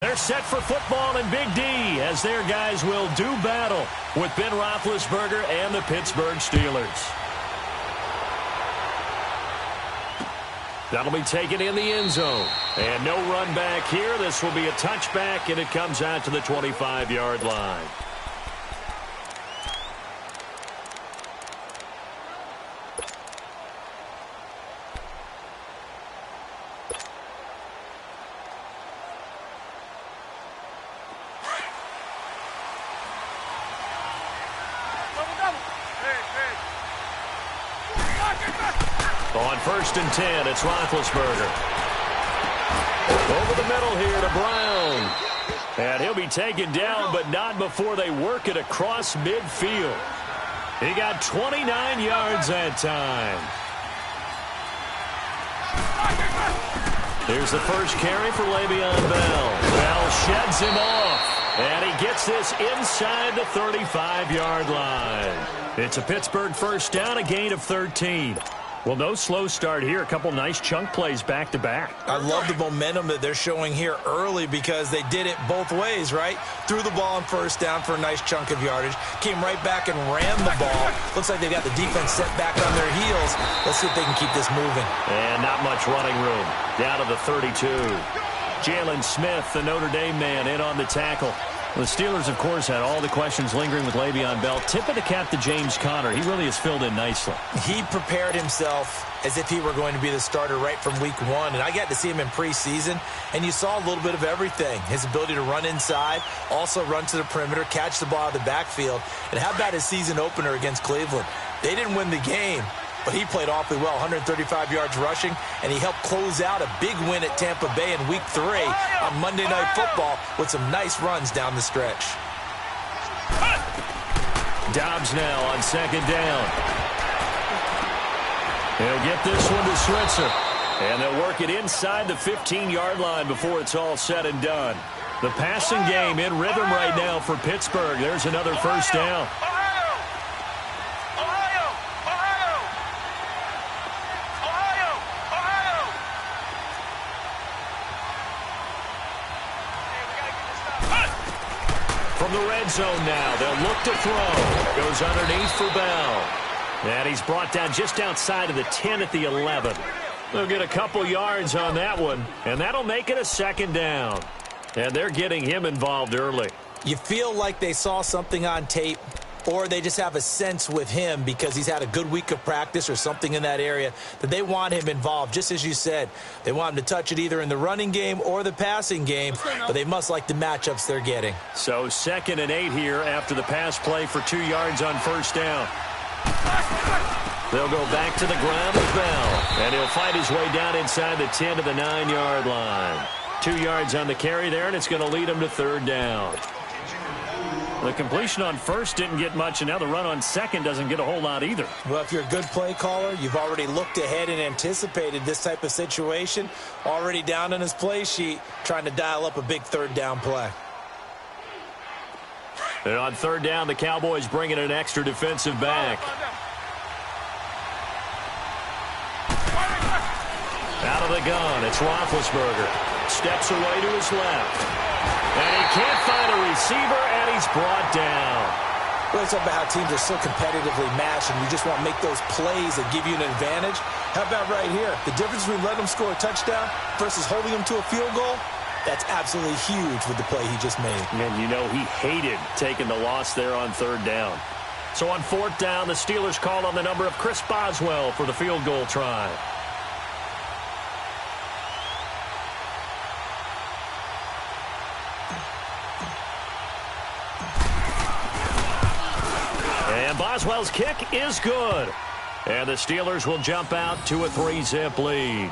They're set for football in Big D as their guys will do battle with Ben Roethlisberger and the Pittsburgh Steelers. That'll be taken in the end zone. And no run back here. This will be a touchback, and it comes out to the 25-yard line. On 1st and 10, it's Roethlisberger. Over the middle here to Brown. And he'll be taken down, but not before they work it across midfield. He got 29 yards that time. Here's the first carry for Le'Veon Bell. Bell sheds him off. And he gets this inside the 35-yard line. It's a Pittsburgh first down, a gain of 13. Well, no slow start here. A couple nice chunk plays back-to-back. I love the momentum that they're showing here early because they did it both ways, right? Threw the ball on first down for a nice chunk of yardage. Came right back and ran the ball. Looks like they got the defense set back on their heels. Let's see if they can keep this moving. And not much running room. Down to the 32. Jalen Smith, the Notre Dame man, in on the tackle. The Steelers, of course, had all the questions lingering with Le'Veon Bell. Tip of the cap to James Conner. He really has filled in nicely. He prepared himself as if he were going to be the starter right from week one. And I got to see him in preseason, and you saw a little bit of everything. His ability to run inside, also run to the perimeter, catch the ball out of the backfield. And how about his season opener against Cleveland? They didn't win the game, but he played awfully well, 135 yards rushing, and he helped close out a big win at Tampa Bay in Week 3 on Monday Night Football with some nice runs down the stretch. Dobbs now on 2nd down. He'll get this one to Switzer, and they'll work it inside the 15-yard line before it's all said and done. The passing game in rhythm right now for Pittsburgh. There's another first down. From the red zone now, they'll look to throw. Goes underneath for Bell. And he's brought down just outside of the 10 at the 11. They'll get a couple yards on that one, and that'll make it a 2nd down. And they're getting him involved early. You feel like they saw something on tape, or they just have a sense with him because he's had a good week of practice or something in that area that they want him involved. Just as you said, they want him to touch it either in the running game or the passing game, but they must like the matchups they're getting. So 2nd and 8 here after the pass play for 2 yards on first down. They'll go back to the ground with Bell, and he'll fight his way down inside the 10 to the 9-yard line. 2 yards on the carry there, and it's going to lead him to 3rd down. The completion on first didn't get much, and now the run on second doesn't get a whole lot either. Well, if you're a good play caller, you've already looked ahead and anticipated this type of situation. Already down on his play sheet, trying to dial up a big 3rd down play. And on 3rd down, the Cowboys bring in an extra defensive back. Out of the gun, it's Roethlisberger. Steps away to his left. And he can't find a receiver, and he's brought down. Well, it's about how teams are so competitively matched, and you just want to make those plays that give you an advantage. How about right here? The difference between letting them score a touchdown versus holding them to a field goal, that's absolutely huge with the play he just made. And you know he hated taking the loss there on 3rd down. So on 4th down, the Steelers call on the number of Chris Boswell for the field goal try. And Boswell's kick is good. And the Steelers will jump out to a 3-zip lead.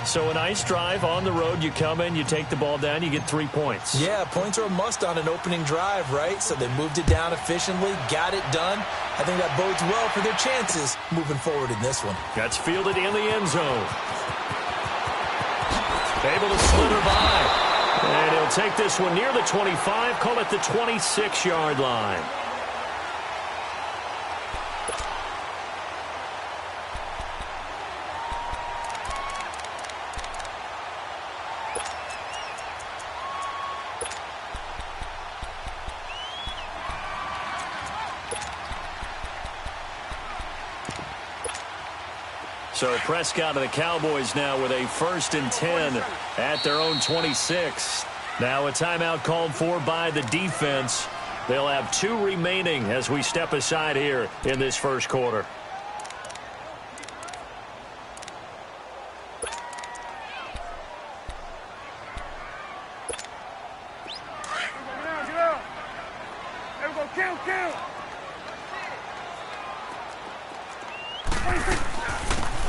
So a nice drive on the road. You come in, you take the ball down, you get 3 points. Yeah, points are a must on an opening drive, right? So they moved it down efficiently, got it done. I think that bodes well for their chances moving forward in this one. That's fielded in the end zone. Able to slither by. And he'll take this one near the 25, call it the 26-yard line. So Prescott and the Cowboys now with a 1st and 10 at their own 26. Now a timeout called for by the defense. They'll have 2 remaining as we step aside here in this first quarter.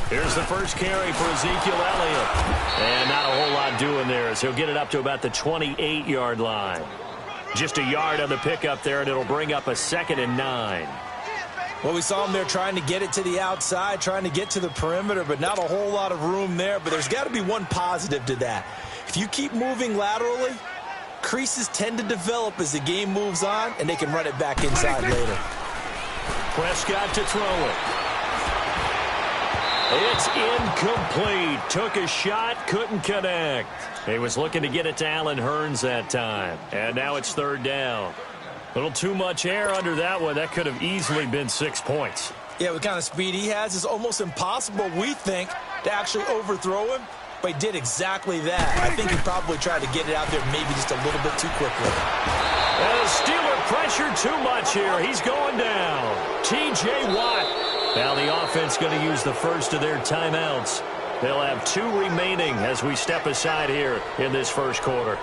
Here's the first carry for Ezekiel Elliott. And not a whole lot doing there as he'll get it up to about the 28-yard line. Just a yard on the pickup there, and it'll bring up a 2nd and 9. Well, we saw him there trying to get it to the outside, trying to get to the perimeter, but not a whole lot of room there. But there's got to be one positive to that. If you keep moving laterally, creases tend to develop as the game moves on, and they can run it back inside later. Prescott to throw it. It's incomplete. Took a shot, couldn't connect. He was looking to get it to Allen Hurns that time. And now it's 3rd down. A little too much air under that one. That could have easily been 6 points. Yeah, what kind of speed he has is almost impossible, we think, to actually overthrow him. But he did exactly that. I think he probably tried to get it out there maybe just a little bit too quickly. And the Steeler pressure too much here. He's going down. T.J. Watt. Now the offense going to use the first of their timeouts. They'll have 2 remaining as we step aside here in this first quarter.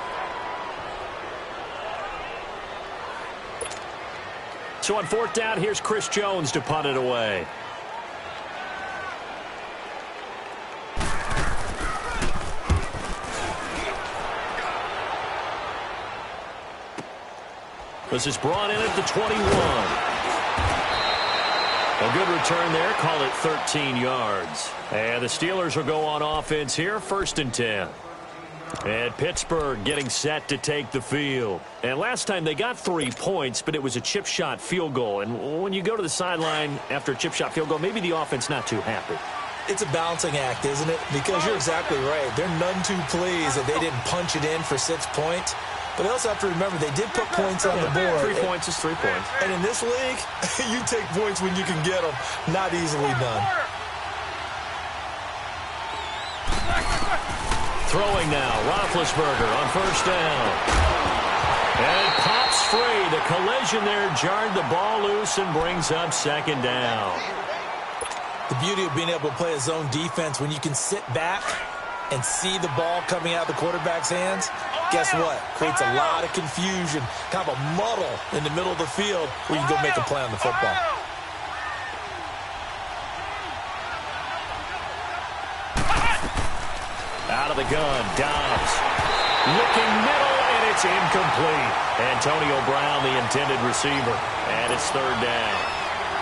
So on 4th down, here's Chris Jones to punt it away. This is brought in at the 21. A good return there. Call it 13 yards. And the Steelers will go on offense here. 1st and 10. And Pittsburgh getting set to take the field. And last time they got 3 points, but it was a chip shot field goal. And when you go to the sideline after a chip shot field goal, maybe the offense not too happy. It's a balancing act, isn't it? Because you're exactly right. They're none too pleased that they didn't punch it in for 6 points. But they also have to remember they did put points on the board. 3 points is 3 points. And in this league, you take points when you can get them. Not easily done. Throwing now, Roethlisberger on 1st down. And it pops free. The collision there jarred the ball loose and brings up 2nd down. The beauty of being able to play a zone defense when you can sit back and see the ball coming out of the quarterback's hands, guess what? Creates a lot of confusion, kind of a muddle in the middle of the field where you can go make a play on the football. Out of the gun, Dobbs. Looking middle, and it's incomplete. Antonio Brown, the intended receiver, and it's 3rd down.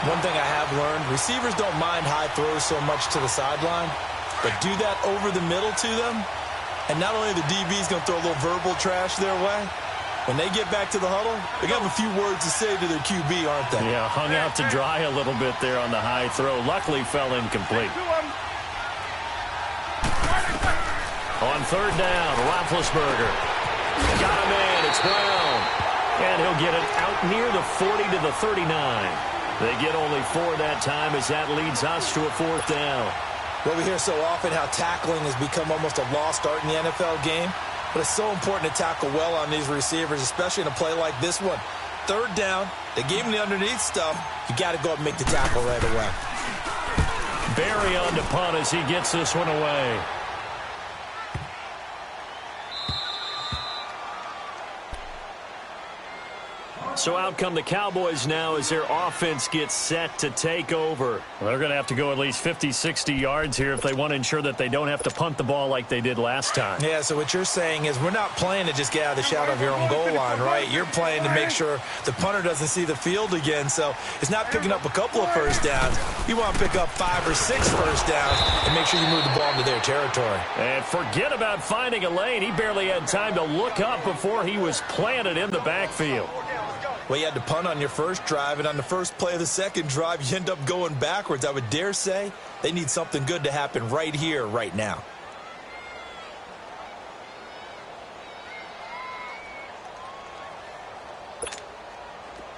One thing I have learned, receivers don't mind high throws so much to the sideline, but do that over the middle to them, and not only the DB's going to throw a little verbal trash their way, when they get back to the huddle, they got a few words to say to their QB, aren't they? Yeah, hung out to dry a little bit there on the high throw. Luckily fell incomplete. On 3rd down, Roethlisberger. Got a man, it's Brown. And he'll get it out near the 40 to the 39. They get only 4 that time as that leads us to a 4th down. Well, we hear so often how tackling has become almost a lost art in the NFL game. But it's so important to tackle well on these receivers, especially in a play like this one. 3rd down, they gave him the underneath stuff. You got to go up and make the tackle right away. Barry on to punt as he gets this one away. So out come the Cowboys now as their offense gets set to take over. Well, they're going to have to go at least 50, 60 yards here if they want to ensure that they don't have to punt the ball like they did last time. Yeah, so what you're saying is we're not playing to just get out of the shadow of your own goal line, right? You're playing to make sure the punter doesn't see the field again. So it's not picking up a couple of first downs. You want to pick up 5 or 6 first downs and make sure you move the ball into their territory. And forget about finding a lane. He barely had time to look up before he was planted in the backfield. Well, you had to punt on your first drive, and on the first play of the second drive, you end up going backwards. I would dare say they need something good to happen right here, right now.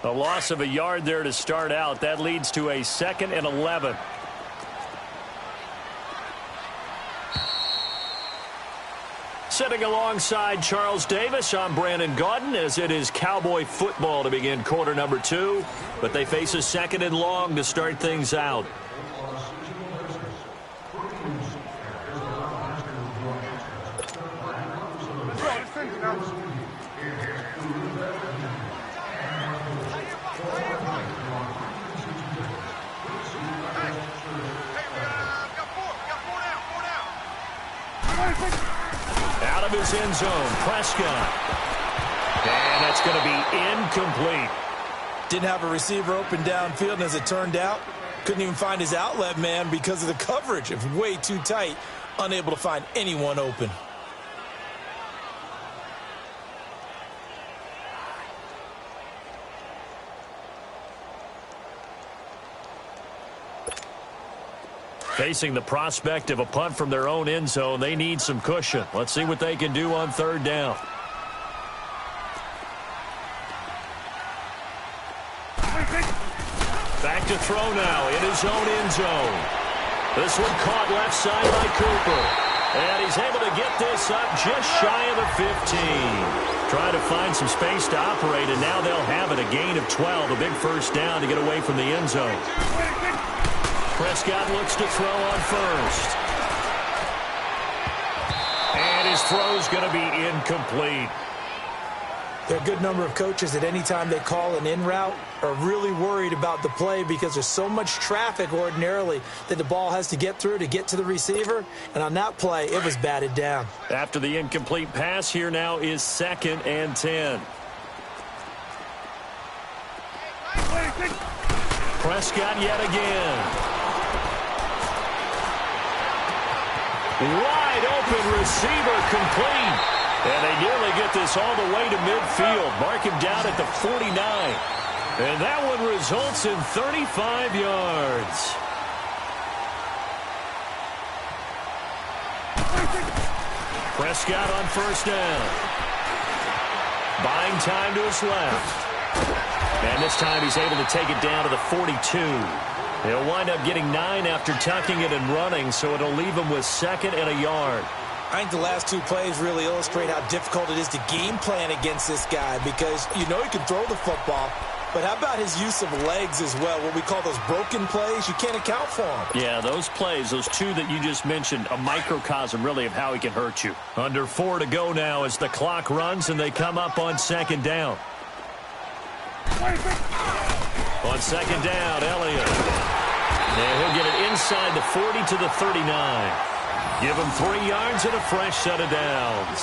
A loss of a yard there to start out. That leads to a 2nd and 11. Sitting alongside Charles Davis, I'm Brandon Gaudin, as it is Cowboy football to begin quarter number 2. But they face a second and long to start things out. Out of his end zone, Prescott. And that's going to be incomplete. Didn't have a receiver open downfield, and as it turned out, couldn't even find his outlet man because of the coverage. It was way too tight, unable to find anyone open. Facing the prospect of a punt from their own end zone, they need some cushion. Let's see what they can do on third down. Back to throw now in his own end zone. This one caught left side by Cooper. And he's able to get this up just shy of the 15. Trying to find some space to operate, and now they'll have it. A gain of 12, a big first down to get away from the end zone. Prescott looks to throw on first. And his throw's going to be incomplete. There are a good number of coaches at any time they call an in route are really worried about the play because there's so much traffic ordinarily that the ball has to get through to get to the receiver. And on that play, it was batted down. After the incomplete pass, here now is 2nd and 10. Prescott yet again. Wide open receiver complete. And they nearly get this all the way to midfield. Mark him down at the 49. And that one results in 35 yards. Prescott on first down. Buying time to his left. And this time he's able to take it down to the 42. He'll wind up getting 9 after tucking it and running, so it'll leave him with 2nd and a yard. I think the last 2 plays really illustrate how difficult it is to game plan against this guy because you know he can throw the football, but how about his use of legs as well? What we call those broken plays, you can't account for them. Yeah, those plays, those 2 that you just mentioned, a microcosm really of how he can hurt you. Under 4 to go now as the clock runs and they come up on 2nd down. On 2nd down, Elliott. And he'll get it inside the 40 to the 39. Give him 3 yards and a fresh set of downs.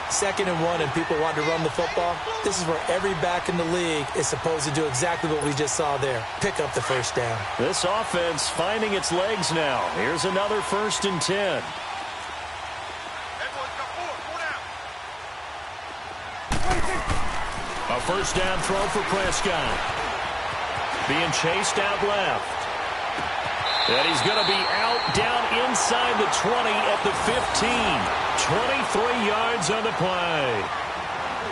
2nd and 1 and people want to run the football. This is where every back in the league is supposed to do exactly what we just saw there. Pick up the first down. This offense finding its legs now. Here's another 1st and 10. A first down throw for Prescott. Being chased out left. And he's going to be out down inside the 20 at the 15. 23 yards on the play.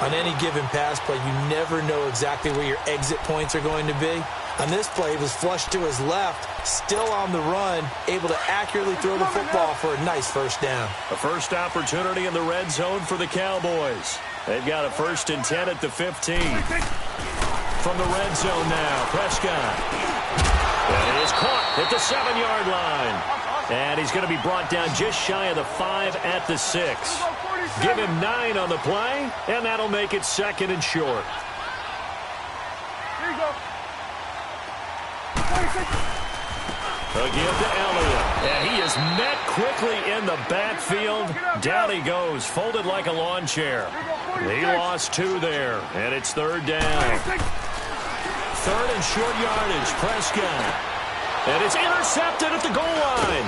On any given pass play, you never know exactly where your exit points are going to be. On this play, he was flushed to his left, still on the run, able to accurately throw the football for a nice first down. A first opportunity in the red zone for the Cowboys. They've got a 1st and 10 at the 15. From the red zone now, Prescott. And it is caught at the 7-yard line. And he's going to be brought down just shy of the 5 at the 6. Give him 9 on the play, and that'll make it 2nd and short. Here you go. Again to Elliott. And he is met quickly in the backfield. Down he goes, folded like a lawn chair. He lost 2 there, and it's 3rd down. 3rd and short yardage, Prescott. And it's intercepted at the goal line.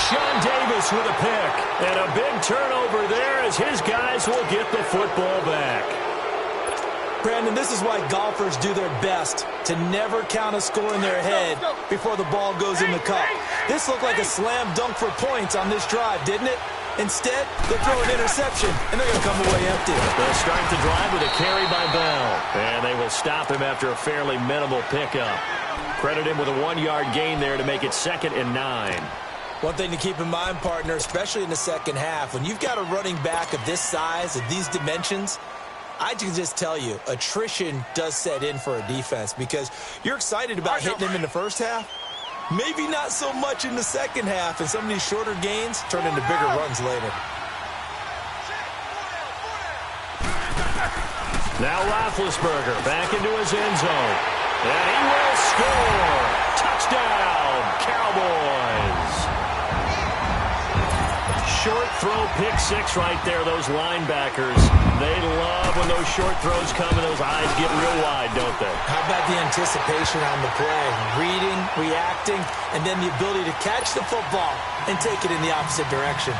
Sean Davis with a pick. And a big turnover there as his guys will get the football back. Brandon, this is why golfers do their best to never count a score in their head before the ball goes in the cup. This looked like a slam dunk for points on this drive, didn't it? Instead, they throw an interception, and they're going to come away empty. They'll start the drive with a carry by Bell. And they will stop him after a fairly minimal pickup. Credit him with a 1-yard gain there to make it 2nd and 9. One thing to keep in mind, partner, especially in the second half, when you've got a running back of this size, of these dimensions, I can just tell you, attrition does set in for a defense because you're excited about hitting him in the first half. Maybe not so much in the second half, and some of these shorter gains turn into bigger runs later. Now Roethlisberger back into his end zone. And he will score. Touchdown, Cowboys. Short throw, pick six right there. Those linebackers, they love when those short throws come and those eyes get real wide, don't they? How about the anticipation on the play? Reading, reacting, and then the ability to catch the football and take it in the opposite direction.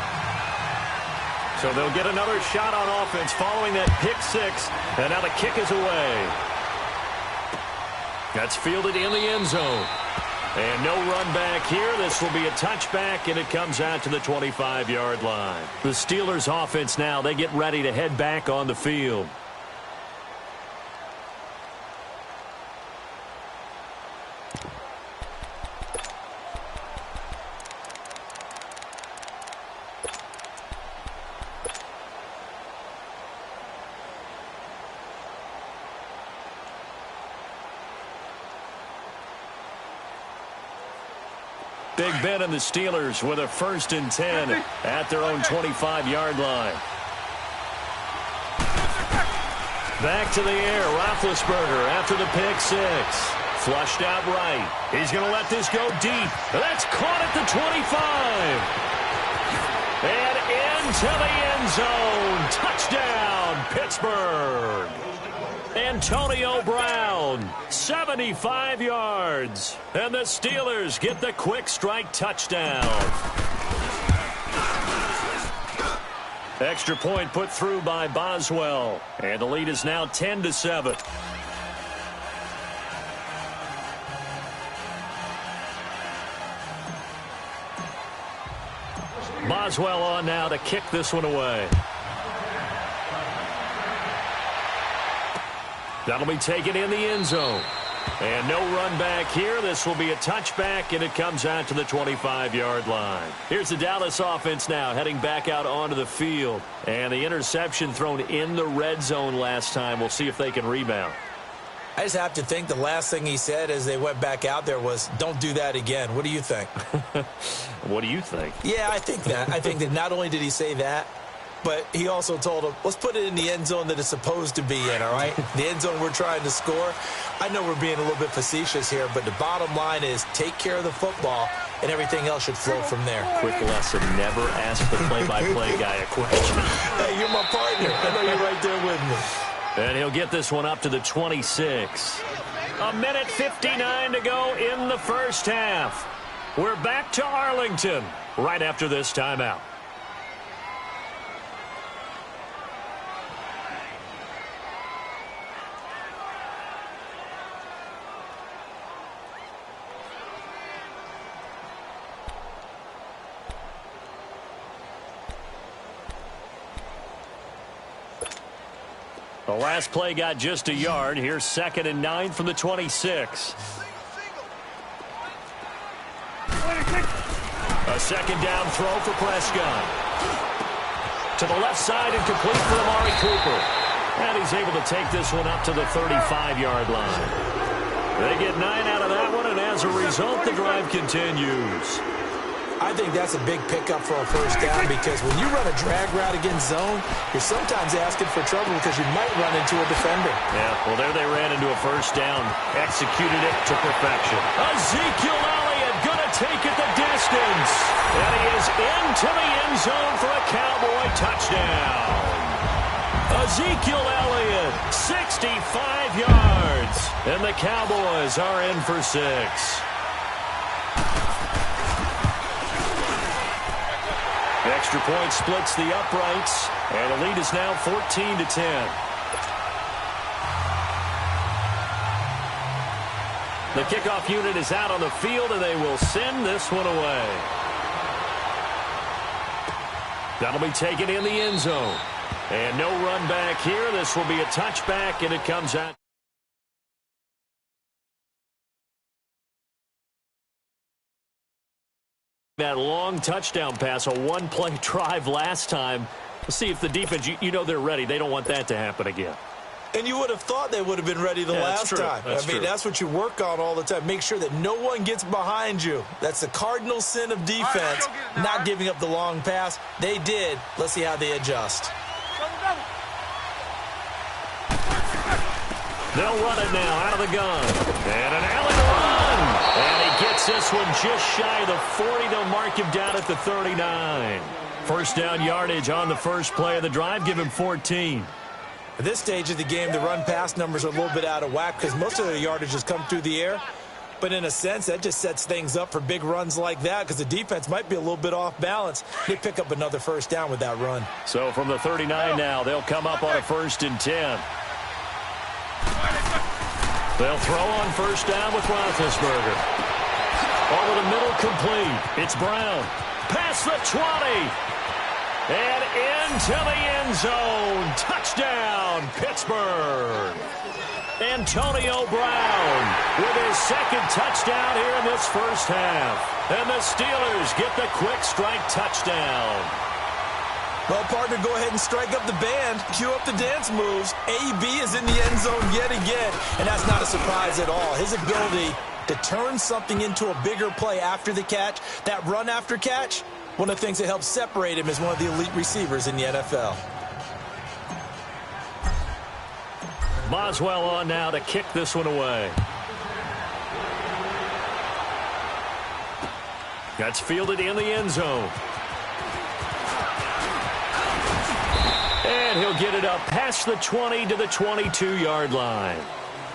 So they'll get another shot on offense following that pick six, and now the kick is away. That's fielded in the end zone. And no run back here. This will be a touchback, and it comes out to the 25-yard line. The Steelers' offense now, they get ready to head back on the field. Big Ben and the Steelers with a 1st and 10 at their own 25-yard line. Back to the air, Roethlisberger after the pick six. Flushed out right. He's going to let this go deep. That's caught at the 25. And into the end zone. Touchdown, Pittsburgh. Antonio Brown, 75 yards. And the Steelers get the quick strike touchdown. Extra point put through by Boswell. And the lead is now 10-7. Boswell on now to kick this one away. That'll be taken in the end zone. And no run back here. This will be a touchback, and it comes out to the 25-yard line. Here's the Dallas offense now heading back out onto the field. And the interception thrown in the red zone last time. We'll see if they can rebound. I just have to think the last thing he said as they went back out there was, don't do that again. What do you think? What do you think? Yeah, I think that. I think that not only did he say that, but he also told him, let's put it in the end zone that it's supposed to be in, all right? The end zone we're trying to score. I know we're being a little bit facetious here, but the bottom line is take care of the football, and everything else should flow from there. Quick lesson, never ask the play-by-play guy a question. Hey, you're my partner. I know you're right there with me. And he'll get this one up to the 26. A minute 59 to go in the first half. We're back to Arlington right after this timeout. The last play got just a yard. Here's 2nd and 9 from the 26. A second down throw for Prescott. To the left side and complete for Amari Cooper. And he's able to take this one up to the 35-yard line. They get 9 out of that one, and as a result, the drive continues. I think that's a big pickup for a first down because when you run a drag route against zone, you're sometimes asking for trouble because you might run into a defender. Yeah, well, there they ran into a first down. Executed it to perfection. Ezekiel Elliott going to take it the distance. And he is into the end zone for a Cowboy touchdown. Ezekiel Elliott, 65 yards. And the Cowboys are in for 6. Extra point splits the uprights, and the lead is now 14-10. The kickoff unit is out on the field, and they will send this one away. That'll be taken in the end zone. And no run back here. This will be a touchback, and it comes out. that long touchdown pass, a one-play drive last time. We'll see if the defense, you know they're ready. They don't want that to happen again. And you would have thought they would have been ready the last time. That's what you work on all the time. Make sure that no one gets behind you. That's the cardinal sin of defense, not giving up the long pass. They did. Let's see how they adjust. They'll run it now out of the gun. And an alley run. And he gets this one just shy of the 40. They'll mark him down at the 39. First down yardage on the first play of the drive. Give him 14. At this stage of the game, the run-pass numbers are a little bit out of whack because most of the yardage has come through the air. But in a sense, that just sets things up for big runs like that because the defense might be a little bit off balance. They pick up another first down with that run. So from the 39 now, they'll come up on a 1st and 10. They'll throw on first down with Roethlisberger. Over the middle, complete. It's Brown. Past the 20. And into the end zone. Touchdown, Pittsburgh. Antonio Brown with his second touchdown here in this first half. And the Steelers get the quick strike touchdown. Well, partner, go ahead and strike up the band. Cue up the dance moves. AB is in the end zone yet again. And that's not a surprise at all. His ability to turn something into a bigger play after the catch, that run after catch, one of the things that helps separate him is one of the elite receivers in the NFL. Boswell on now to kick this one away. That's fielded in the end zone. And he'll get it up past the 20 to the 22-yard line.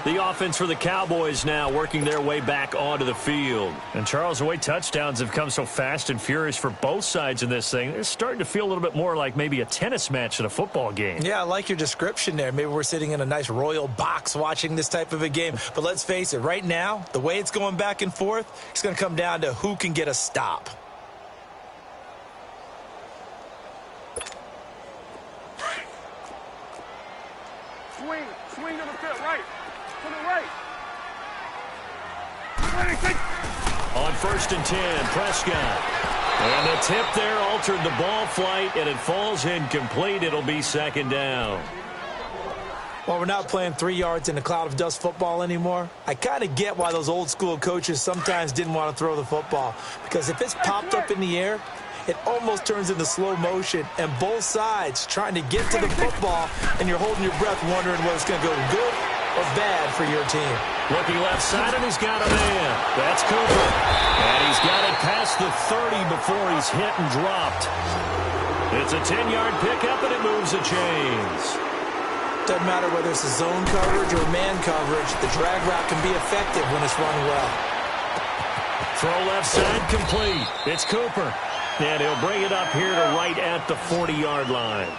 The offense for the Cowboys now working their way back onto the field. And, Charles, the way touchdowns have come so fast and furious for both sides in this thing, it's starting to feel a little bit more like maybe a tennis match than a football game. Yeah, I like your description there. Maybe we're sitting in a nice royal box watching this type of a game. But let's face it, right now, the way it's going back and forth, it's going to come down to who can get a stop. Swing to the field, right. To the right. On 1st and 10, Prescott. And the tip there altered the ball flight, and it falls incomplete. It'll be 2nd down. Well, we're not playing 3 yards in a cloud of dust football anymore. I kind of get why those old school coaches sometimes didn't want to throw the football. Because if it's popped up in the air, it almost turns into slow motion, and both sides trying to get to the football, and you're holding your breath wondering whether it's going to go good or bad for your team. Looking left side, and he's got a man. That's Cooper. And he's got it past the 30 before he's hit and dropped. It's a 10-yard pickup, and it moves the chains. Doesn't matter whether it's a zone coverage or man coverage, the drag route can be effective when it's run well. Throw left side complete. It's Cooper. And he'll bring it up here to right at the 40-yard line.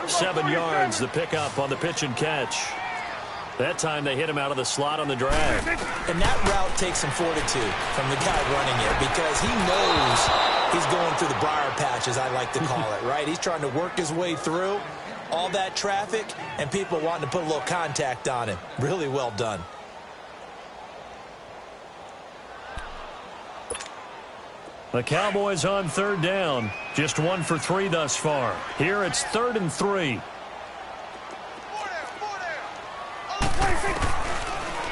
7 yards, the pickup on the pitch and catch. That time they hit him out of the slot on the drag. And that route takes some fortitude from the guy running it because he knows he's going through the briar patch, as I like to call it, right? He's trying to work his way through all that traffic and people wanting to put a little contact on him. Really well done. The Cowboys on 3rd down. Just 1 for 3 thus far. Here it's 3rd and 3.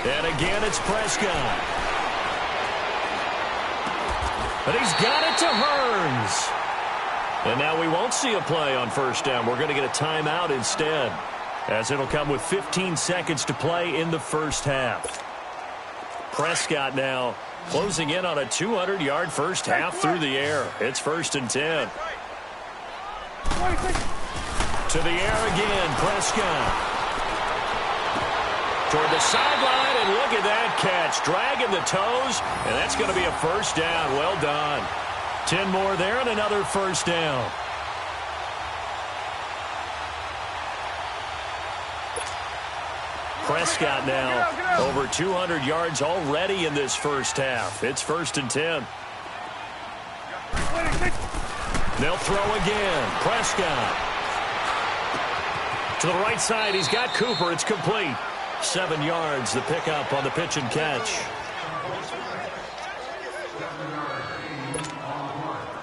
And again it's Prescott. But he's got it to Hearns. And now we won't see a play on 1st down. We're going to get a timeout instead, as it'll come with 15 seconds to play in the first half. Prescott now closing in on a 200-yard first half through the air. It's 1st and 10. To the air again, Prescott. Toward the sideline, and look at that catch. Dragging the toes, and that's going to be a first down. Well done. 10 more there and another first down. Prescott now over 200 yards already in this first half. It's 1st and 10. They'll throw again. Prescott. To the right side, he's got Cooper. It's complete. 7 yards, the pickup on the pitch and catch.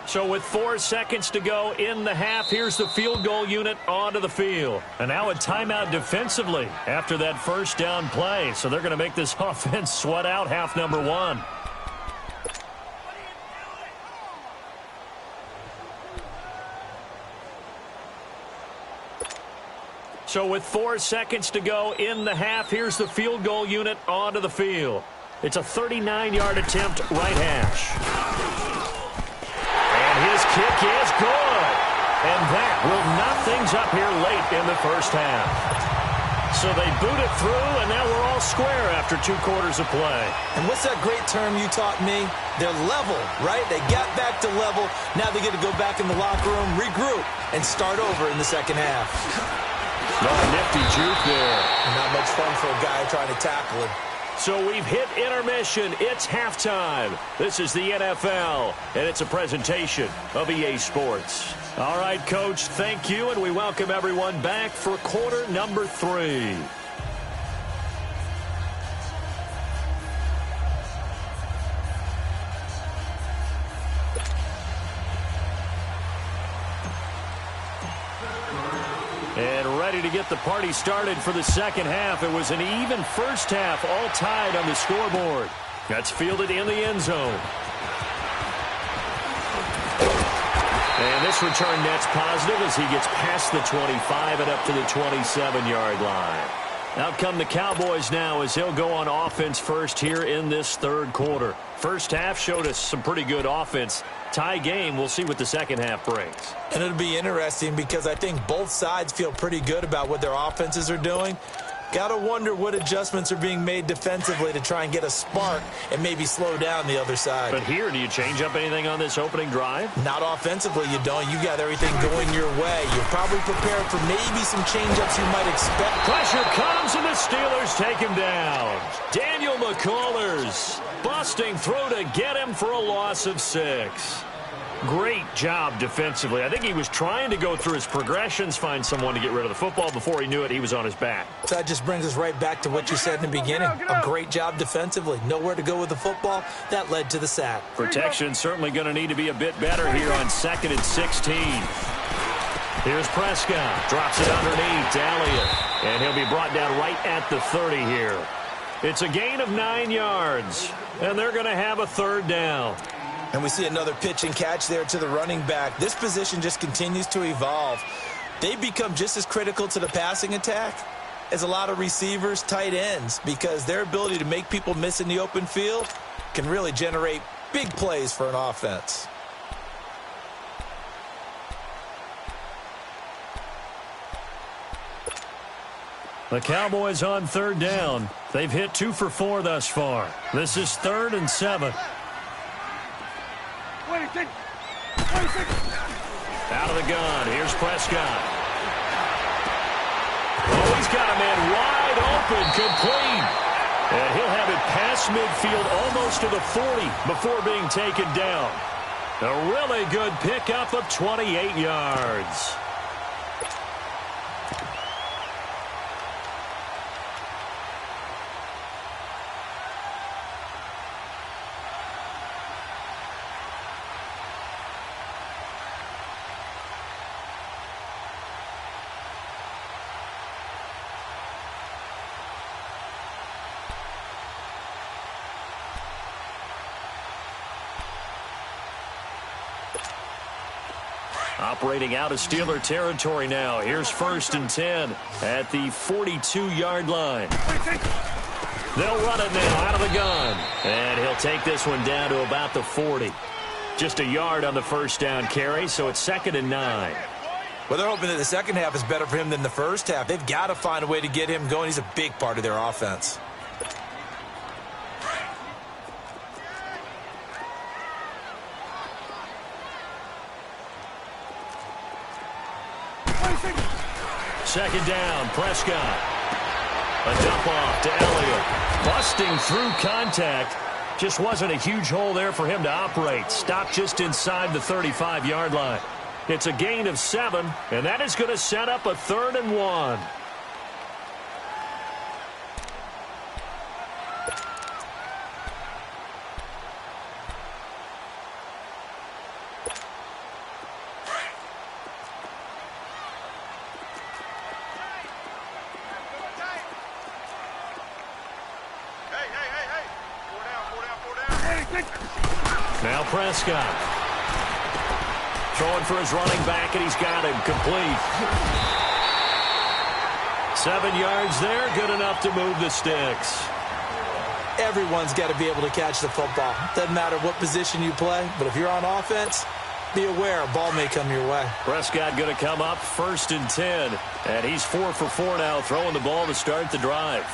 So with 4 seconds to go in the half, here's the field goal unit onto the field. And now a timeout defensively after that first down play. So they're going to make this offense sweat out half number 1. So with 4 seconds to go in the half, here's the field goal unit onto the field. It's a 39-yard attempt, right hash. And his kick is good. And that will knock things up here late in the first half. So they boot it through, and now we're all square after 2 quarters of play. And what's that great term you taught me? They're level, right? They got back to level. Now they get to go back in the locker room, regroup, and start over in the second half. Oh, nifty juke there. Not much fun for a guy trying to tackle him. So we've hit intermission. It's halftime. This is the NFL, and it's a presentation of EA Sports. All right, Coach, thank you, and we welcome everyone back for quarter number 3. And ready to get the party started for the second half. It was an even first half, all tied on the scoreboard. That's fielded in the end zone. And this return net's positive as he gets past the 25 and up to the 27-yard line. Out come the Cowboys now as he'll go on offense first here in this third quarter. First half showed us some pretty good offense. Tie game, we'll see what the second half brings. And it'll be interesting because I think both sides feel pretty good about what their offenses are doing. Got to wonder what adjustments are being made defensively to try and get a spark and maybe slow down the other side. But here, do you change up anything on this opening drive? Not offensively, you don't. You got everything going your way. You're probably prepared for maybe some change-ups you might expect. Pressure comes, and the Steelers take him down. Daniel McCullers busting through to get him for a loss of 6. Great job defensively. I think he was trying to go through his progressions, find someone to get rid of the football. Before he knew it, he was on his back. So that just brings us right back to what you said in the beginning. A great job defensively. Nowhere to go with the football. That led to the sack. Protection certainly going to need to be a bit better here on 2nd and 16. Here's Prescott. Drops it underneath to Elliott. And he'll be brought down right at the 30 here. It's a gain of 9 yards. And they're going to have a third down. And we see another pitch and catch there to the running back. This position just continues to evolve. They've become just as critical to the passing attack as a lot of receivers, tight ends, because their ability to make people miss in the open field can really generate big plays for an offense. The Cowboys on third down. They've hit 2 for 4 thus far. This is 3rd and 7. 26. Out of the gun. Here's Prescott. Oh, he's got a man wide open, complete. And he'll have it past midfield almost to the 40 before being taken down. A really good pickup of 28 yards. Operating out of Steeler territory now. Here's 1st and 10 at the 42-yard line. They'll run it now out of the gun. And he'll take this one down to about the 40. Just a yard on the first down carry, so it's 2nd and 9. Well, they're hoping that the second half is better for him than the first half. They've got to find a way to get him going. He's a big part of their offense. Second down, Prescott. A dump off to Elliott. Busting through contact. Just wasn't a huge hole there for him to operate. Stopped just inside the 35-yard line. It's a gain of 7, and that is going to set up a 3rd and 1. Now Prescott. Throwing for his running back, and he's got him complete. 7 yards there, good enough to move the sticks. Everyone's got to be able to catch the football. Doesn't matter what position you play, but if you're on offense, be aware a ball may come your way. Prescott going to come up 1st and 10. And he's 4 for 4 now, throwing the ball to start the drive.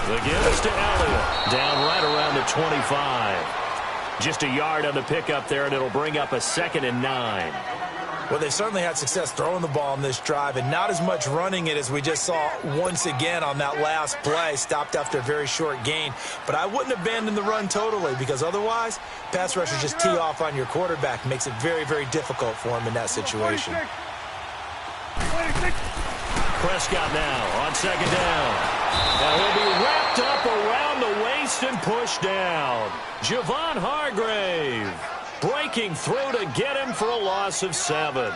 The give is to Elliott. Down right around the 25. Just a yard on the pickup there, and it'll bring up a 2nd and 9. Well, they certainly had success throwing the ball on this drive, and not as much running it as we just saw once again on that last play. Stopped after a very short gain. But I wouldn't abandon the run totally, because otherwise, pass rushers just tee off on your quarterback. Makes it very, very difficult for him in that situation. Prescott now on 2nd down. Now he'll be wrapped up around the waist and pushed down. Javon Hargrave breaking through to get him for a loss of 7.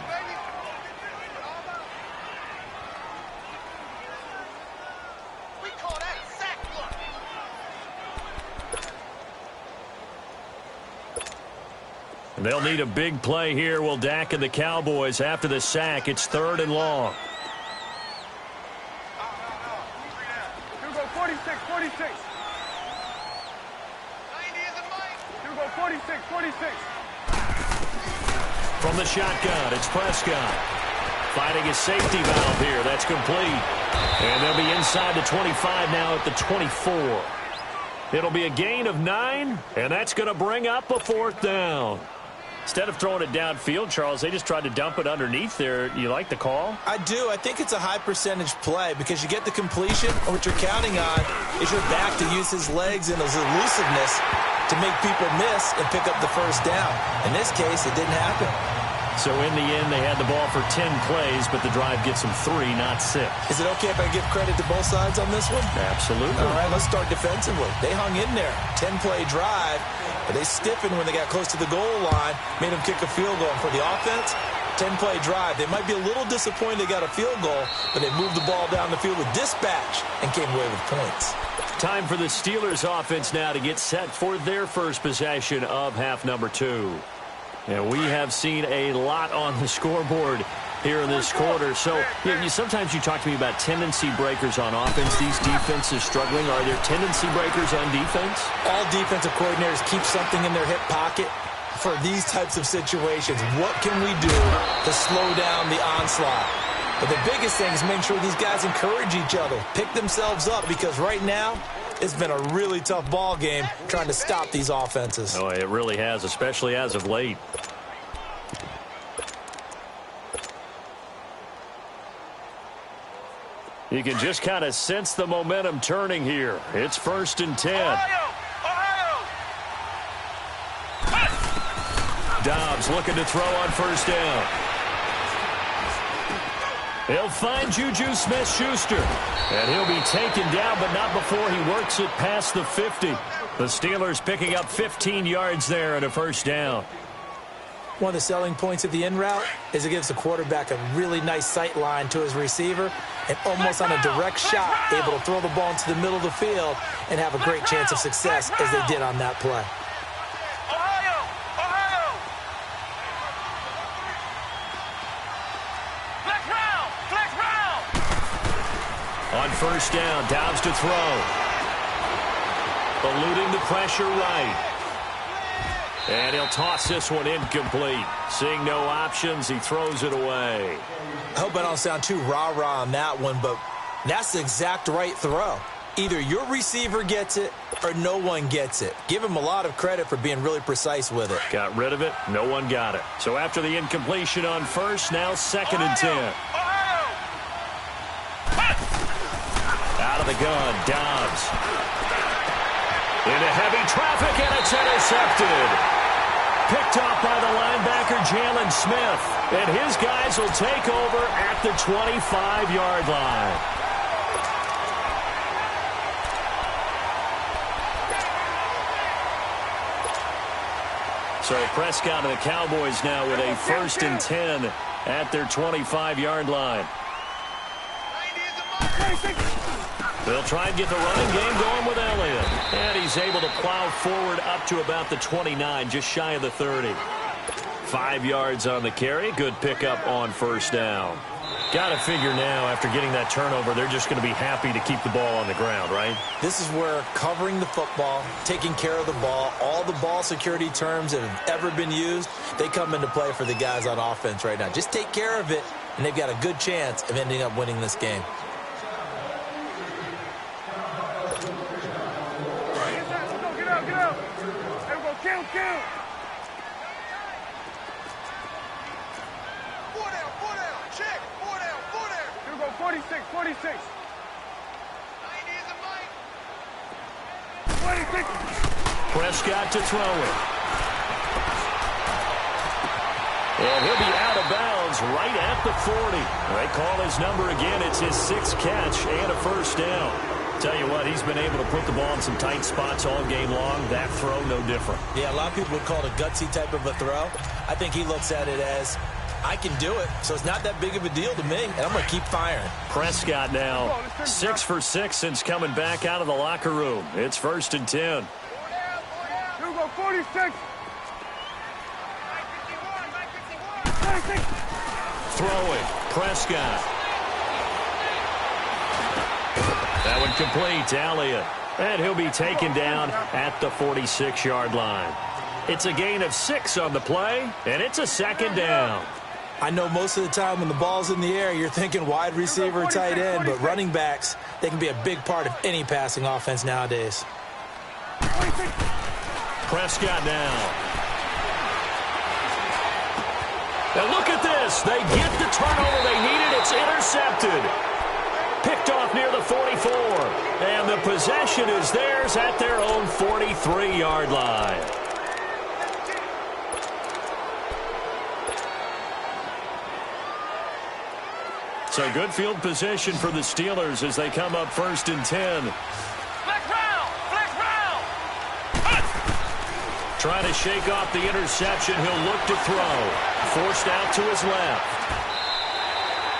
And they'll need a big play here. Will Dak and the Cowboys after the sack. It's 3rd and long. 46, 46. 46, 46. From the shotgun, it's Prescott. Finding his safety valve here. That's complete. And they'll be inside the 25 now at the 24. It'll be a gain of 9, and that's going to bring up a 4th down. Instead of throwing it downfield, Charles, they just tried to dump it underneath there. You like the call? I do. I think it's a high percentage play because you get the completion, and what you're counting on is your back to use his legs and his elusiveness to make people miss and pick up the 1st down. In this case, it didn't happen. So in the end, they had the ball for 10 plays, but the drive gets them 3, not 6. Is it okay if I give credit to both sides on this one? Absolutely. All right, let's start defensively. They hung in there. 10-play drive, but they stiffened when they got close to the goal line, made them kick a field goal. And for the offense, 10-play drive. They might be a little disappointed they got a field goal, but they moved the ball down the field with dispatch and came away with points. Time for the Steelers offense now to get set for their first possession of half number 2. And we have seen a lot on the scoreboard here in this quarter. So sometimes you talk to me about tendency breakers on offense. These defenses struggling. Are there tendency breakers on defense? All defensive coordinators keep something in their hip pocket for these types of situations. What can we do to slow down the onslaught? But the biggest thing is make sure these guys encourage each other, pick themselves up, because right now it's been a really tough ball game trying to stop these offenses. Oh, it really has, especially as of late. You can just kind of sense the momentum turning here. It's 1st and 10. Ohio! Dobbs looking to throw on 1st down. He'll find Juju Smith-Schuster. And he'll be taken down, but not before he works it past the 50. The Steelers picking up 15 yards there and a 1st down. One of the selling points of the in route is it gives the quarterback a really nice sight line to his receiver and almost on a direct shot able to throw the ball into the middle of the field and have a great chance of success as they did on that play. On 1st down, Dobbs to throw. Eluding the pressure right. And he'll toss this one incomplete. Seeing no options, he throws it away. I hope I don't sound too rah-rah on that one, but that's the exact right throw. Either your receiver gets it or no one gets it. Give him a lot of credit for being really precise with it. Got rid of it. No one got it. So after the incompletion on 1st, now 2nd and 10. Out of the gun, Dobbs. Into heavy traffic, and it's intercepted. Picked off by the linebacker, Jalen Smith. And his guys will take over at the 25-yard line. So Prescott and the Cowboys now with a 1st and 10 at their 25-yard line. They'll try and get the running game going with Elliott. And he's able to plow forward up to about the 29, just shy of the 30. 5 yards on the carry. Good pickup on first down. Got to figure now, after getting that turnover, they're just going to be happy to keep the ball on the ground, right? This is where covering the football, taking care of the ball, all the ball security terms that have ever been used, they come into play for the guys on offense right now. Just take care of it, and they've got a good chance of ending up winning this game. Get out. There we go. Count. 4 down. Check. 4 down. Here we go. 46. 26. Prescott to throw it. And he'll be out of bounds right at the 40. They call his number again. It's his 6th catch and a first down. Tell you what, he's been able to put the ball in some tight spots all game long. That throw, no different. Yeah, a lot of people would call it a gutsy type of a throw. I think he looks at it as, I can do it, so it's not that big of a deal to me, and I'm going to keep firing. Prescott now 6 for 6 since coming back out of the locker room. It's 1st and 10. Here we go. 46. Throwing. Prescott. That one complete to Elliott. And he'll be taken down at the 46-yard line. It's a gain of 6 on the play, and it's a 2nd down. I know most of the time when the ball's in the air, you're thinking wide receiver, tight end, but running backs, they can be a big part of any passing offense nowadays. Prescott now. And look at this. They get the turnover they needed. It's intercepted. Picked off near the 44. And the possession is theirs at their own 43-yard line. So good field position for the Steelers as they come up 1st and 10. Flex round. Trying to shake off the interception. He'll look to throw. Forced out to his left.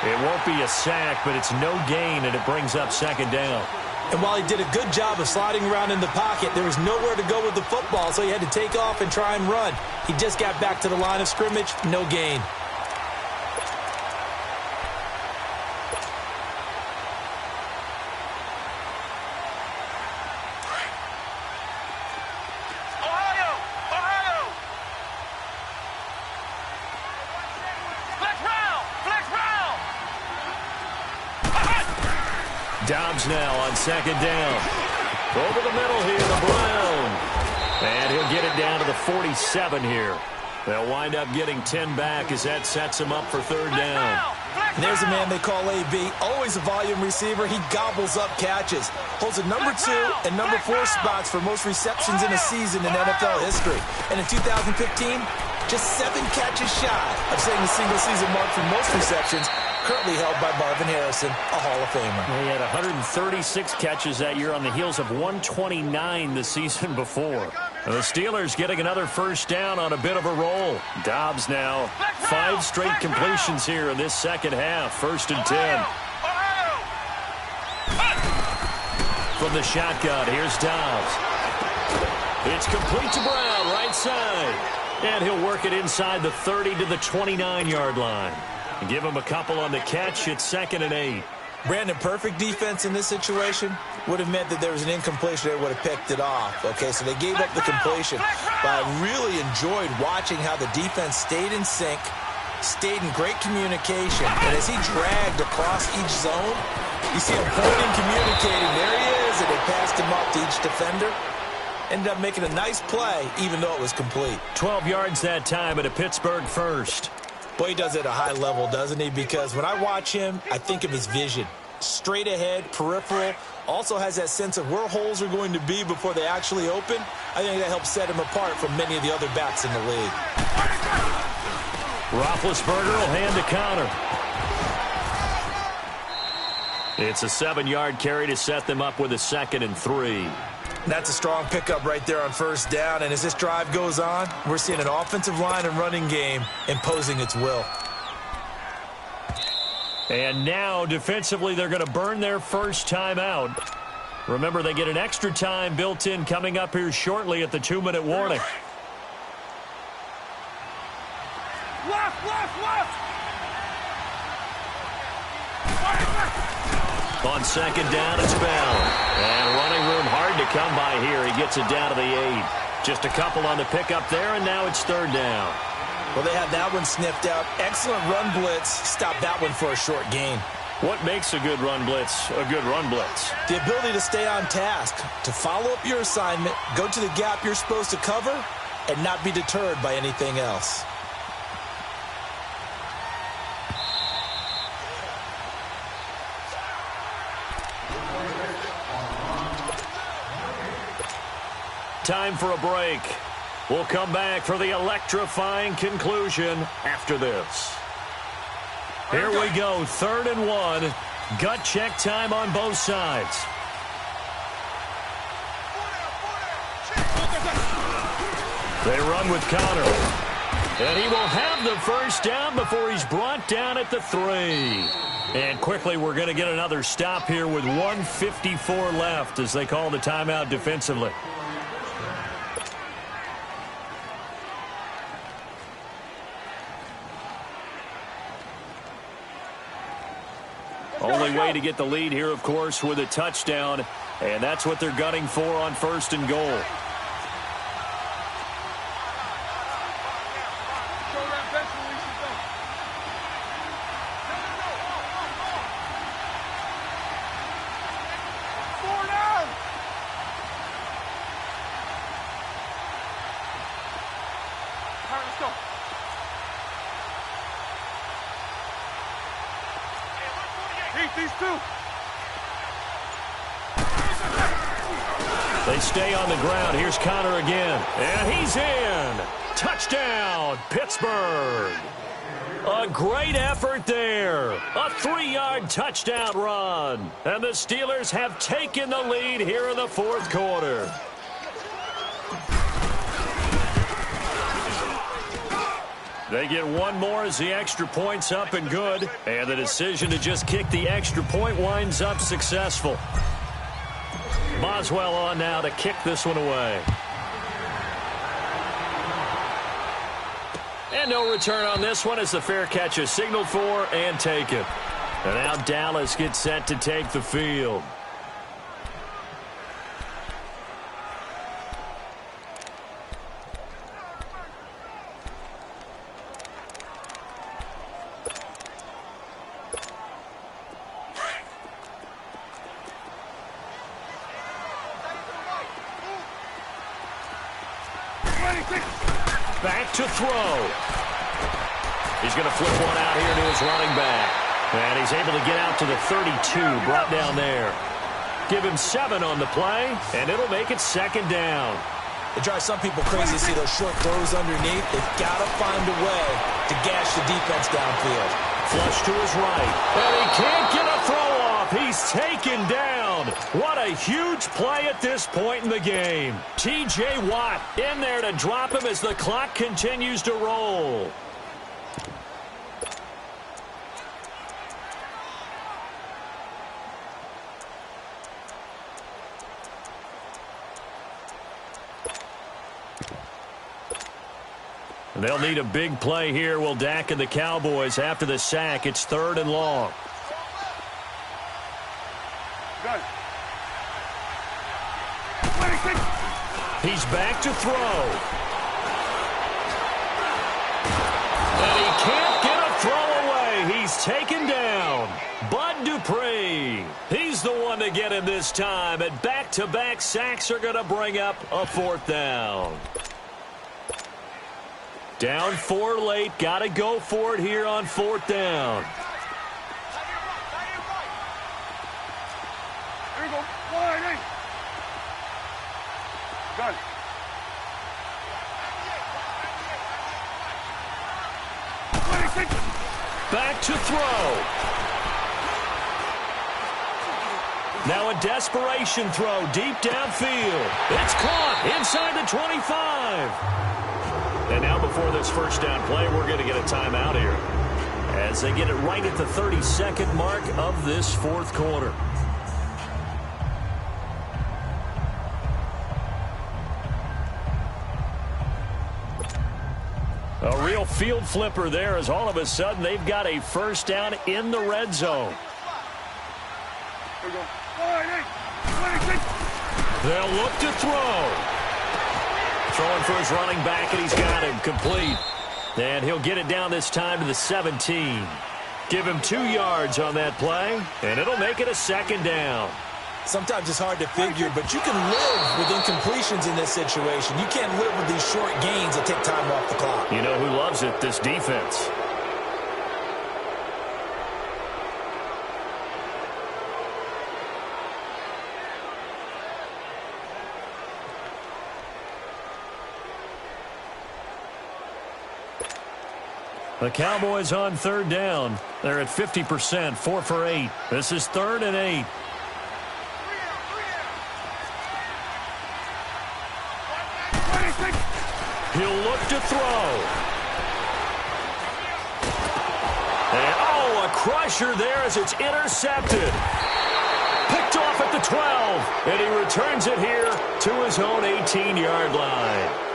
It won't be a sack, but it's no gain, and it brings up 2nd down. And while he did a good job of sliding around in the pocket, there was nowhere to go with the football, so he had to take off and try and run. He just got back to the line of scrimmage, no gain. Dobbs now on 2nd down. Over the middle here to Brown. And he'll get it down to the 47 here. They'll wind up getting 10 back as that sets him up for 3rd down. And there's a man they call AB, always a volume receiver. He gobbles up catches. Holds a number 2 and number 4 spots for most receptions in a season in NFL history. And in 2015, just 7 catches shy of setting the single-season mark for most receptions, currently held by Marvin Harrison, a Hall of Famer. He had 136 catches that year on the heels of 129 the season before. The Steelers getting another first down on a bit of a roll. Dobbs now 5 straight completions here in this second half. 1st and 10. From the shotgun, here's Dobbs. It's complete to Brown, right side. And he'll work it inside the 30 to the 29-yard line. Give him a couple on the catch. It's 2nd and 8. Brandon, perfect defense in this situation would have meant that there was an incompletion. They would have picked it off. Okay, so they gave up the completion. But I really enjoyed watching how the defense stayed in sync, stayed in great communication. And as he dragged across each zone, you see him pointing, communicating. There he is, and they passed him off to each defender. Ended up making a nice play, even though it was complete. 12 yards that time at a Pittsburgh first. Boy, he does it at a high level, doesn't he? Because when I watch him, I think of his vision. Straight ahead, peripheral. Also has that sense of where holes are going to be before they actually open. I think that helps set him apart from many of the other backs in the league. Roethlisberger will hand to Connor. It's a 7-yard carry to set them up with a 2nd and 3. That's a strong pickup right there on 1st down. And as this drive goes on, we're seeing an offensive line and running game imposing its will. And now, defensively, they're going to burn their first timeout. Remember, they get an extra time built in coming up here shortly at the 2-minute warning. Left, left, left! On second down, it's Bell. And running room hard to come by here. He gets it down to the 8. Just a couple on the pickup there, and now it's third down. Well, they have that one sniffed out. Excellent run blitz. Stop that one for a short gain. What makes a good run blitz a good run blitz? The ability to stay on task, to follow up your assignment, go to the gap you're supposed to cover, and not be deterred by anything else. Time for a break. We'll come back for the electrifying conclusion after this. Here we go, 3rd and 1. Gut check time on both sides. They run with Connor. And he will have the first down before he's brought down at the 3. And quickly, we're going to get another stop here with 1:54 left as they call the timeout defensively. Only way to get the lead here, of course, with a touchdown. And that's what they're gunning for on 1st and goal. They stay on the ground. Here's Connor again. And he's in. Touchdown, Pittsburgh. A great effort there. A 3-yard touchdown run. And the Steelers have taken the lead here in the 4th quarter. They get one more as the extra point's up and good. And the decision to just kick the extra point winds up successful. Boswell on now to kick this one away. And no return on this one as the fair catch is signaled for and taken. And now Dallas gets set to take the field. Back to throw. He's going to flip one out here to his running back. And he's able to get out to the 32, brought down there. Give him 7 on the play, and it'll make it 2nd down. It drives some people crazy to see those short throws underneath. They've got to find a way to gash the defense downfield. Flush to his right. And he can't get a throw off. He's taken down. What a huge play at this point in the game. T.J. Watt in there to drop him as the clock continues to roll. They'll need a big play here. Will Dak and the Cowboys after the sack. It's 3rd and long. He's back to throw. And he can't get a throw away. He's taken down. Bud Dupree. He's the one to get him this time. And back-to-back sacks are going to bring up a 4th down. Down 4 late. Got to go for it here on 4th down. Here we go. 1-8. Got it. Back to throw. Now a desperation throw deep downfield. It's caught inside the 25. And now before this first down play, we're going to get a timeout here. as they get it right at the 32nd mark of this fourth quarter. A real field flipper there as all of a sudden they've got a first down in the red zone. They'll look to throw. Throwing for his running back, and he's got him complete. And he'll get it down this time to the 17. Give him 2 yards on that play, and it'll make it a second down. Sometimes it's hard to figure, but you can live with incompletions in this situation. You can't live with these short gains that take time off the clock. You know who loves it? This defense. The Cowboys on third down. They're at 50%, 4 for 8. This is 3rd and 8. He'll look to throw. And, a crusher there as it's intercepted. Picked off at the 12. And he returns it here to his own 18-yard line.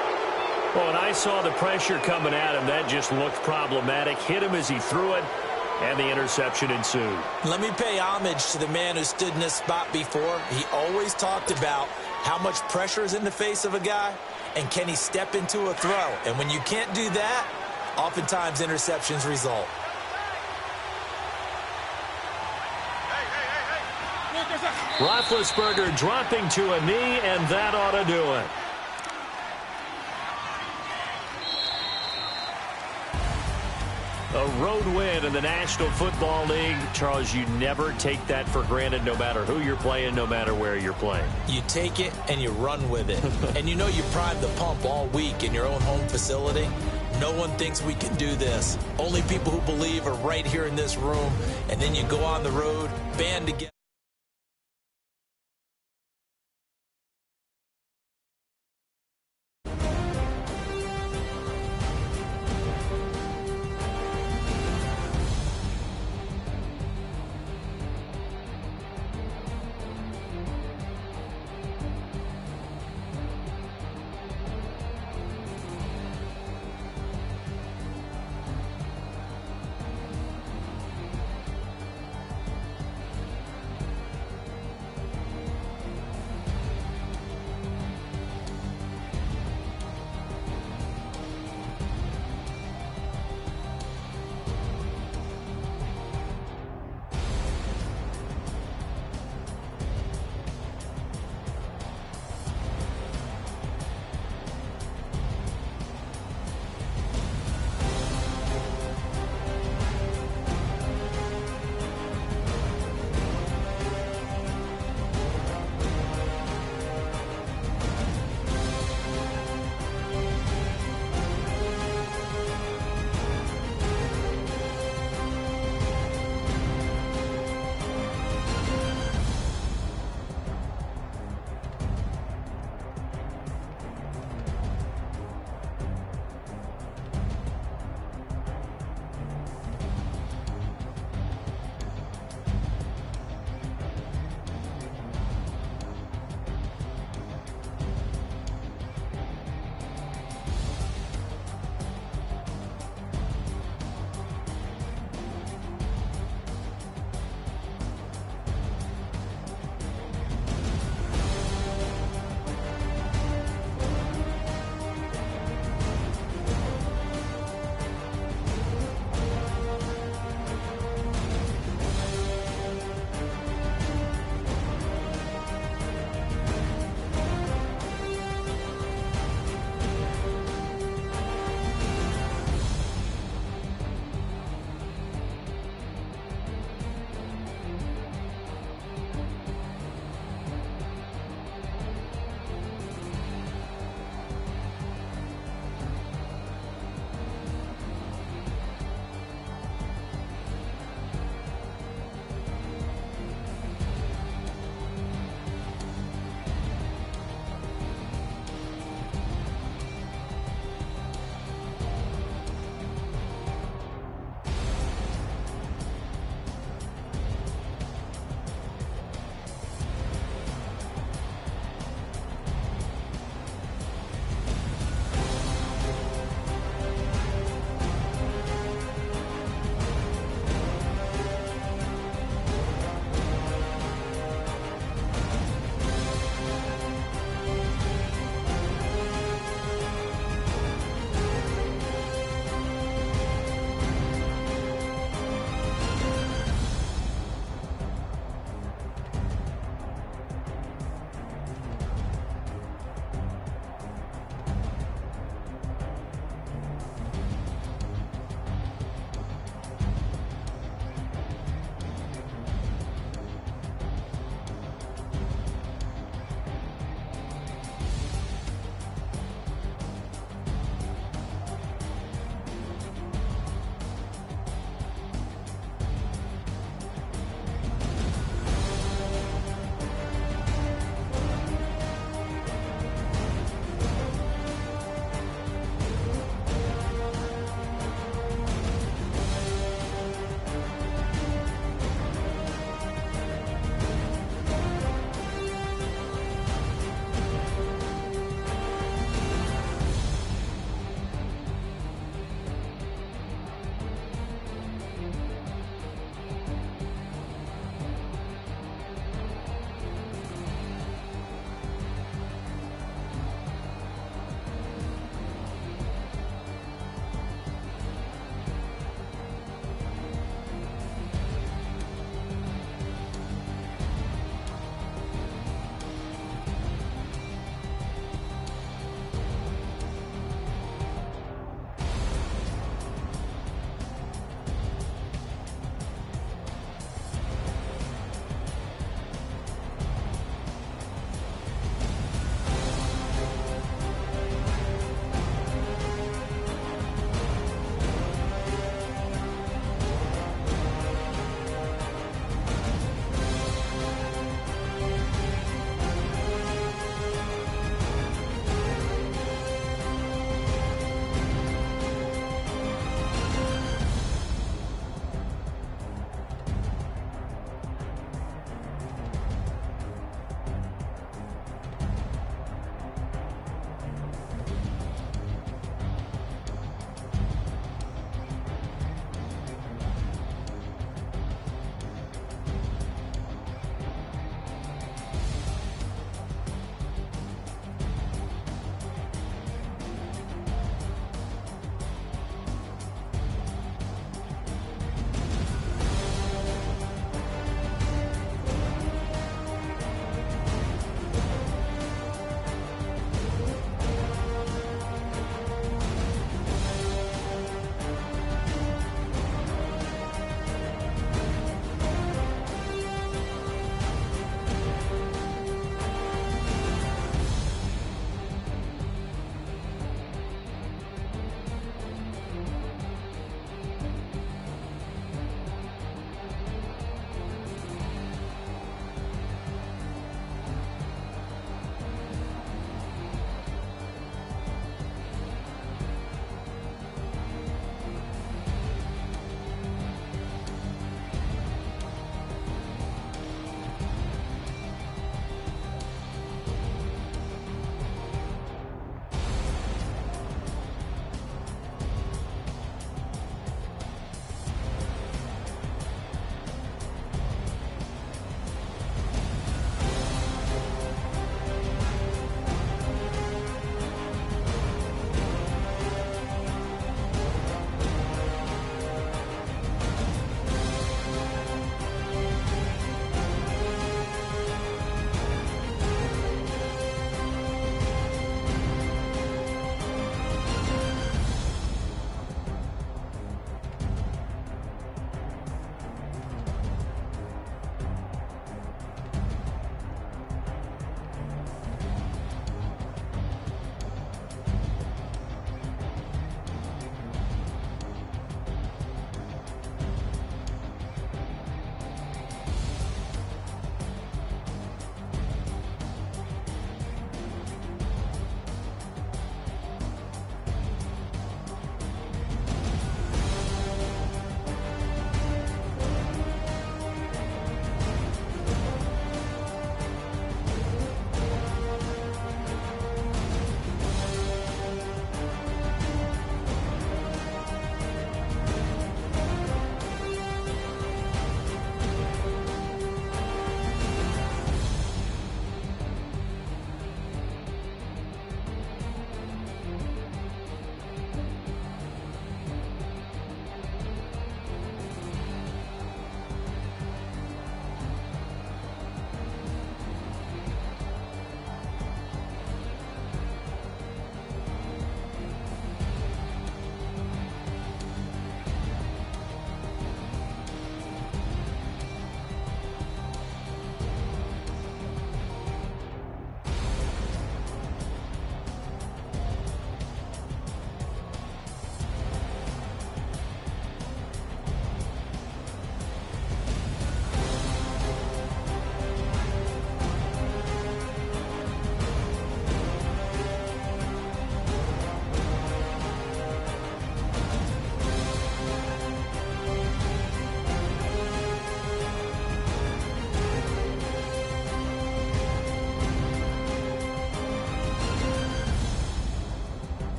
Well, when I saw the pressure coming at him, that just looked problematic. Hit him as he threw it, and the interception ensued. Let me pay homage to the man who stood in this spot before. He always talked about how much pressure is in the face of a guy, and can he step into a throw. And when you can't do that, oftentimes interceptions result. Roethlisberger dropping to a knee, and that ought to do it. A road win in the National Football League. Charles, you never take that for granted, no matter who you're playing, no matter where you're playing. You take it and you run with it. And you know you primed the pump all week in your own home facility. No one thinks we can do this. Only people who believe are right here in this room. And then you go on the road, band together.